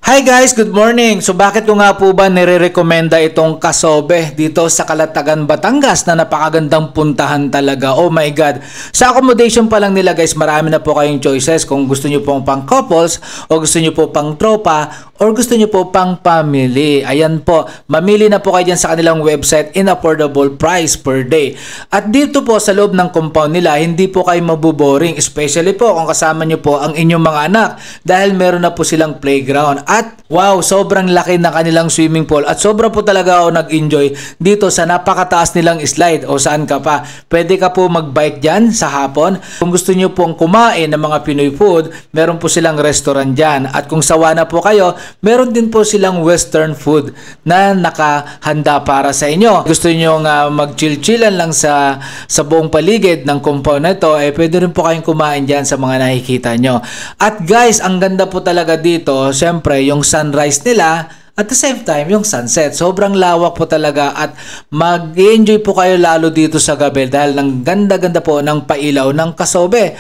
Hi guys, good morning! So bakit ko nga po ba nire-recommenda itong Casobe dito sa Calatagan, Batangas na napakagandang puntahan talaga? Oh my God! Sa accommodation pa lang nila guys, marami na po kayong choices kung gusto nyo pong pang couples o gusto nyo po pang tropa or gusto nyo po pang family. Ayan po, mamili na po kayo dyan sa kanilang website in affordable price per day. At dito po sa loob ng compound nila, hindi po kayo mabuboring, especially po kung kasama nyo po ang inyong mga anak dahil meron na po silang playground. At wow, sobrang laki na kanilang swimming pool at sobra po talaga ako nag-enjoy dito sa napakataas nilang slide o saan ka pa. Pwede ka po mag-bike dyan sa hapon. Kung gusto nyo pong kumain ng mga Pinoy food, meron po silang restaurant dyan. At kung sawa na po kayo, meron din po silang western food na nakahanda para sa inyo. Gusto nyo nga mag-chill-chillan lang sa buong paligid ng compound na ito, pwede rin po kayong kumain dyan sa mga nakikita nyo. At guys, ang ganda po talaga dito, syempre, yung sunrise nila at the same time yung sunset. Sobrang lawak po talaga at mag-enjoy po kayo lalo dito sa gabi dahil ng ganda-ganda po ng pailaw ng Casobe.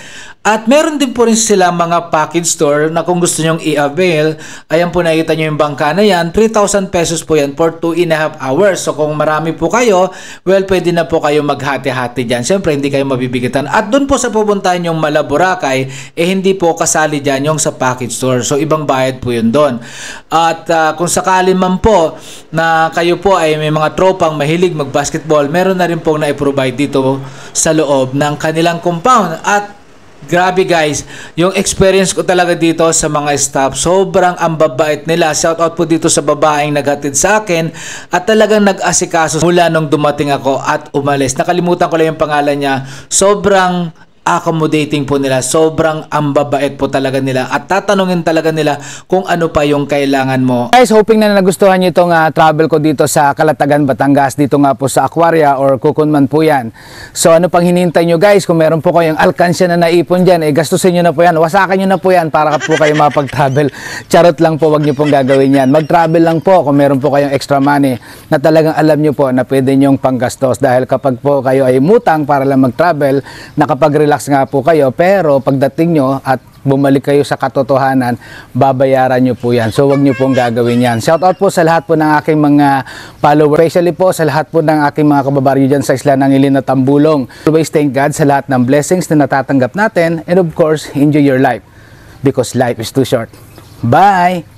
At meron din po rin sila mga package store na kung gusto nyong i-avail, ayan po nakita nyo yung bangka na yan, 3,000 pesos po yan for 2.5 hours. So kung marami po kayo, well, pwede na po kayo maghati-hati dyan. Siyempre, hindi kayo mabibigitan. At doon po sa pupuntahan yung Malaboracay, hindi po kasali dyan yung sa package store. So ibang bayad po yun doon. At kung sakali man po na kayo po ay may mga tropang mahilig mag-basketball, meron na rin pong na-provide dito sa loob ng kanilang compound. At grabe guys, yung experience ko talaga dito sa mga staff, sobrang ambabait nila. Shout out po dito sa babaeng naghatid sa akin at talagang nag-asikaso mula nung dumating ako at umalis. Nakalimutan ko lang yung pangalan niya. Sobrang accommodating po nila, sobrang ambabait po talaga nila at tatanungin talaga nila kung ano pa yung kailangan mo. Guys, hoping na nagustuhan nyo itong travel ko dito sa Calatagan, Batangas, dito nga po sa Aquaria or Kukunman po yan. So ano pang hinihintay nyo guys, kung meron po kayong alkansya na naipon dyan, gastusin nyo na po yan, wasakan nyo na po yan para po kayo mapag-travel. Charot lang po, wag nyo pong gagawin yan. Mag-travel lang po kung meron po kayong extra money na talagang alam nyo po na pwede nyong panggastos dahil kapag po kayo ay mutang para lang mag-travel, nakapag-relax nga po kayo, pero pagdating nyo at bumalik kayo sa katotohanan, babayaran nyo po yan. So wag nyo pong gagawin yan. Shout out po sa lahat po ng aking mga followers, especially po sa lahat po ng aking mga kababaryo dyan sa isla ng Ilin at Tambulong. Always thank God sa lahat ng blessings na natatanggap natin, and of course, enjoy your life because life is too short. Bye!